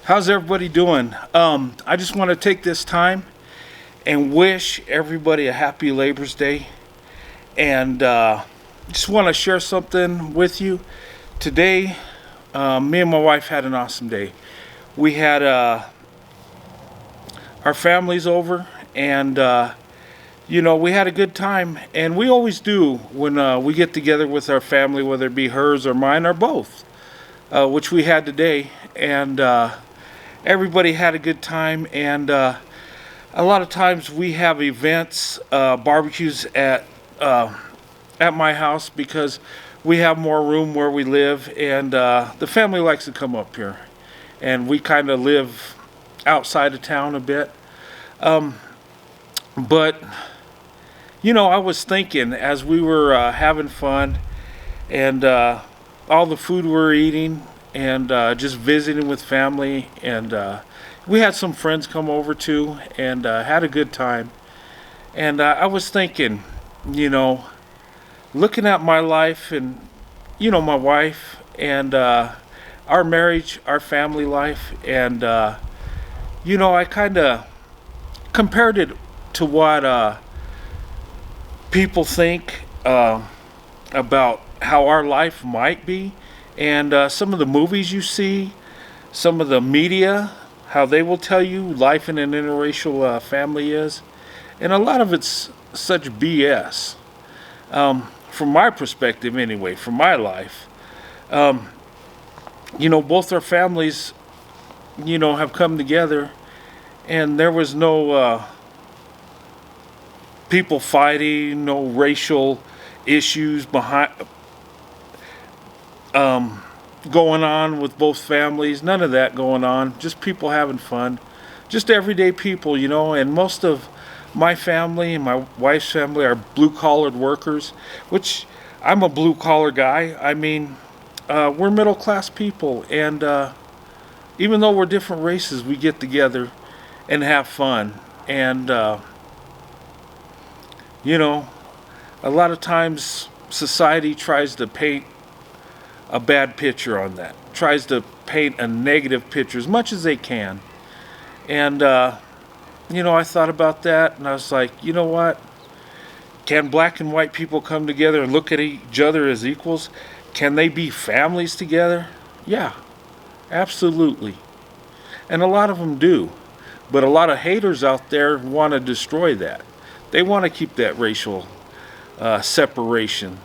How's everybody doing? I just want to take this time and wish everybody a happy Labor's Day. And just want to share something with you. Today, me and my wife had an awesome day. We had our families over, and we had a good time. And we always do when we get together with our family, whether it be hers or mine or both, which we had today. And everybody had a good time, and a lot of times we have events, barbecues at my house because we have more room where we live, and the family likes to come up here, and we kind of live outside of town a bit. But I was thinking as we were having fun and all the food we were eating and just visiting with family, and we had some friends come over too, and had a good time. And I was thinking, looking at my life and my wife and our marriage, our family life, and I kind of compared it to what people think about how our life might be, and some of the movies you see, some of the media, how they will tell you life in an interracial family is, and a lot of it's such BS. From my perspective, anyway, from my life, both our families, have come together, and there was no people fighting, no racial issues behind going on with both families. None of that going on. Just people having fun. Just everyday people, and most of my family and my wife's family are blue-collared workers, which I'm a blue-collar guy. I mean, we're middle-class people, and even though we're different races, we get together and have fun. And, a lot of times society tries to paint a bad picture on that, tries to paint a negative picture as much as they can. And, I thought about that, and I was like, you know what? Can black and white people come together and look at each other as equals? Can they be families together? Yeah, absolutely. And a lot of them do. But a lot of haters out there want to destroy that. They want to keep that racial separation.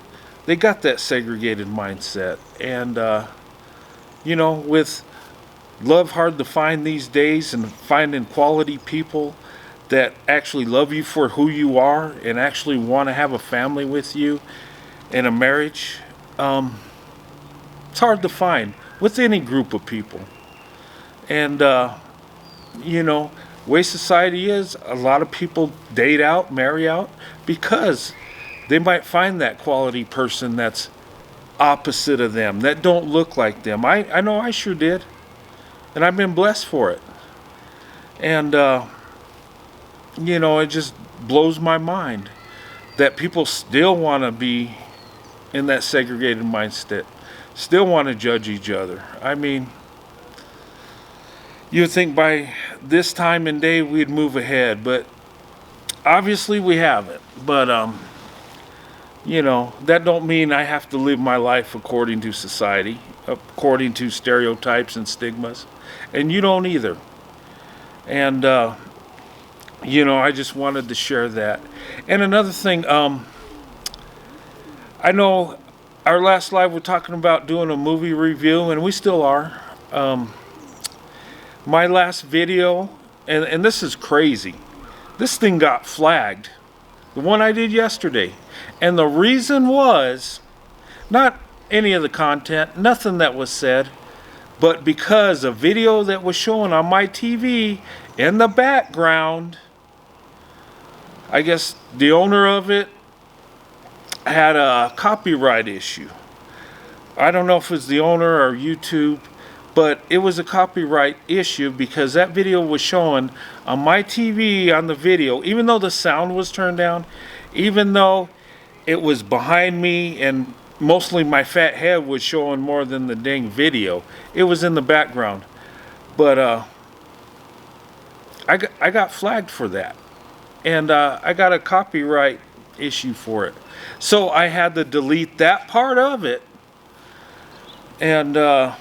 They got that segregated mindset. And, with love hard to find these days, and finding quality people that actually love you for who you are and actually want to have a family with you in a marriage, it's hard to find with any group of people. And, way society is, a lot of people date out, marry out, because they might find that quality person that's opposite of them, that don't look like them. I know I sure did, and I've been blessed for it. And it just blows my mind that people still want to be in that segregated mindset, still want to judge each other. I mean, you would think by this time and day we'd move ahead, but obviously we haven't. But that don't mean I have to live my life according to society, according to stereotypes and stigmas, and you don't either. And I just wanted to share that. And another thing, I know our last live we're talking about doing a movie review, and we still are. My last video, and this is crazy, this thing got flagged, the one I did yesterday. And the reason was not any of the content, nothing that was said, but because a video that was shown on my TV in the background, I guess the owner of it had a copyright issue. I don't know if it was the owner or YouTube, but it was a copyright issue because that video was showing on my TV on the video, even though the sound was turned down, even though it was behind me and mostly my fat head was showing more than the dang video. It was in the background. But I got flagged for that, and I got a copyright issue for it. So I had to delete that part of it and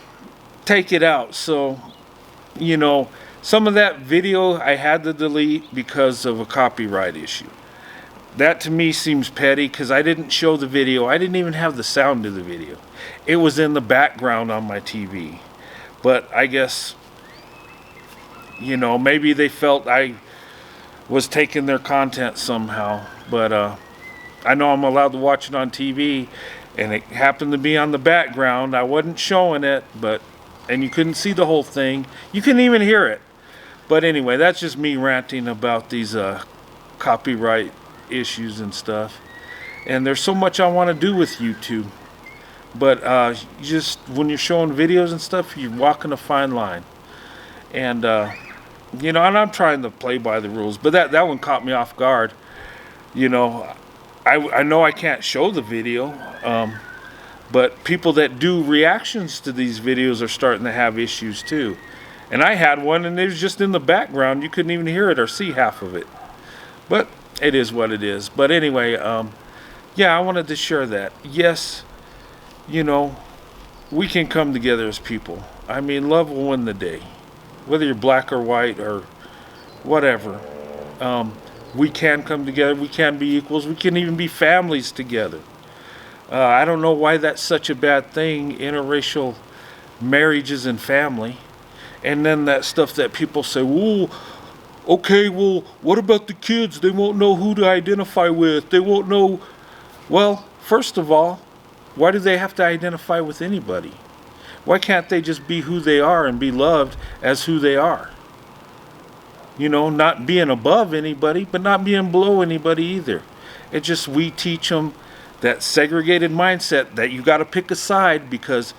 take it out. So, you know, some of that video I had to delete because of a copyright issue. That to me seems petty because I didn't show the video. I didn't even have the sound of the video. It was in the background on my TV. But I guess, you know, maybe they felt I was taking their content somehow. But I know I'm allowed to watch it on TV, and it happened to be on the background. I wasn't showing it, and you couldn't see the whole thing. You couldn't even hear it. But anyway, that's just me ranting about these copyright issues and stuff. And there's so much I want to do with YouTube. But just when you're showing videos and stuff, you're walking a fine line. And, you know, and I'm trying to play by the rules. But that one caught me off guard. You know, I know I can't show the video. But people that do reactions to these videos are starting to have issues too. And I had one, and it was just in the background. You couldn't even hear it or see half of it. But it is what it is. But anyway, yeah, I wanted to share that. Yes, you know, we can come together as people. I mean, love will win the day. Whether you're black or white or whatever. We can come together. We can be equals. We can even be families together. I don't know why that's such a bad thing, interracial marriages and family. And then that stuff that people say, "Ooh, okay, well, what about the kids? They won't know who to identify with. They won't know." Well, first of all, why do they have to identify with anybody? Why can't they just be who they are and be loved as who they are? You know, not being above anybody, but not being below anybody either. It's just we teach them that segregated mindset that you got to pick a side because,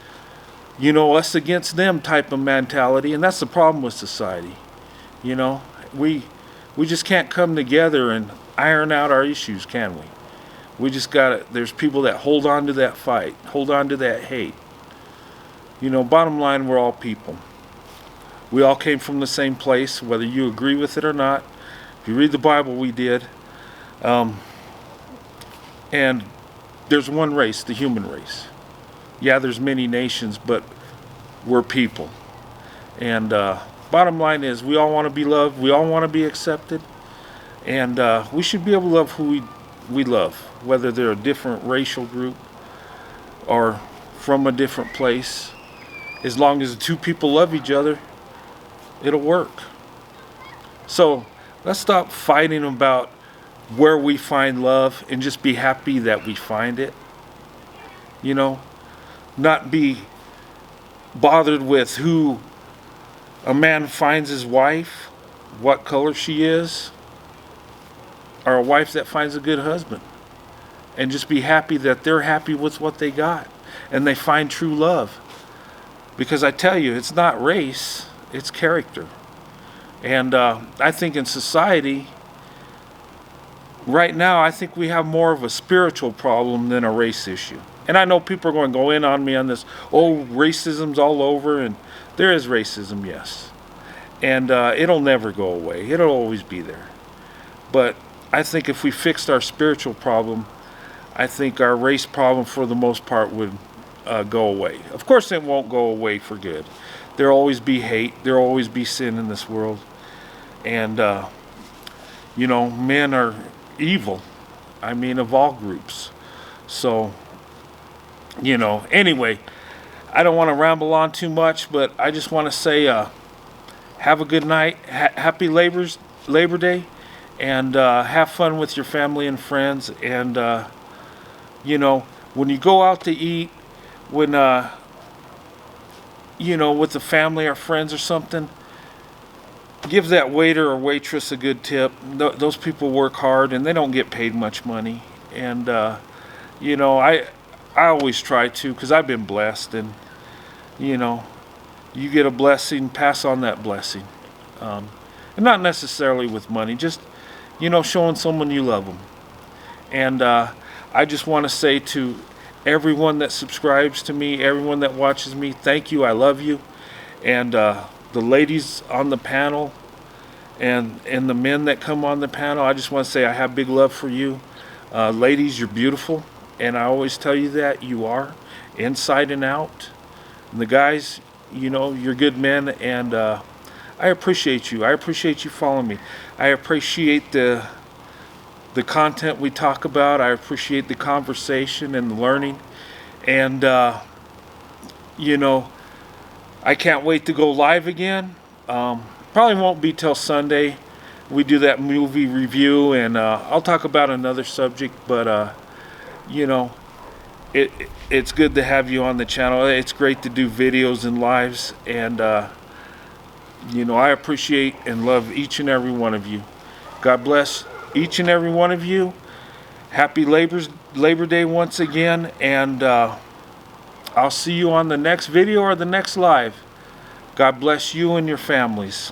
you know, us against them type of mentality. And that's the problem with society. You know, we just can't come together and iron out our issues, can we? We just got to, there's people that hold on to that fight, hold on to that hate. You know, bottom line, we're all people. We all came from the same place, whether you agree with it or not. If you read the Bible, we did. And there's one race, the human race. Yeah, there's many nations, but we're people. And bottom line is, we all want to be loved. We all want to be accepted. And we should be able to love who we love, whether they're a different racial group or from a different place. As long as the two people love each other, it'll work. So let's stop fighting about where we find love and just be happy that we find it. You know, not be bothered with who a man finds his wife, what color she is, or a wife that finds a good husband. And just be happy that they're happy with what they got and they find true love. Because I tell you, it's not race, it's character. And I think in society, right now, I think we have more of a spiritual problem than a race issue. And I know people are going to go in on me on this, oh, racism's all over, and there is racism, yes. And it'll never go away. It'll always be there. But I think if we fixed our spiritual problem, I think our race problem, for the most part, would go away. Of course, it won't go away for good. There'll always be hate. There'll always be sin in this world. And, you know, men are evil. I mean, of all groups. So, you know, anyway, I don't want to ramble on too much, but I just want to say have a good night. Happy Labor Day. And have fun with your family and friends. And, you know, when you go out to eat, when, you know, with the family or friends or something, give that waiter or waitress a good tip. Those people work hard and they don't get paid much money. And, you know, I always try to, because I've been blessed. And, you know, you get a blessing, pass on that blessing. And not necessarily with money, just, you know, showing someone you love them. And I just want to say to everyone that subscribes to me, everyone that watches me, thank you, I love you. And the ladies on the panel and the men that come on the panel, I just want to say I have big love for you. Ladies, you're beautiful, and I always tell you that you are, inside and out. And the guys, you know, you're good men, and I appreciate you. I appreciate you following me. I appreciate the content we talk about. I appreciate the conversation and the learning. And, you know, I can't wait to go live again. Probably won't be till Sunday. We do that movie review, and I'll talk about another subject, but, you know, it's good to have you on the channel. It's great to do videos and lives, and, you know, I appreciate and love each and every one of you. God bless each and every one of you. Happy Labor Day once again, and I'll see you on the next video or the next live. God bless you and your families.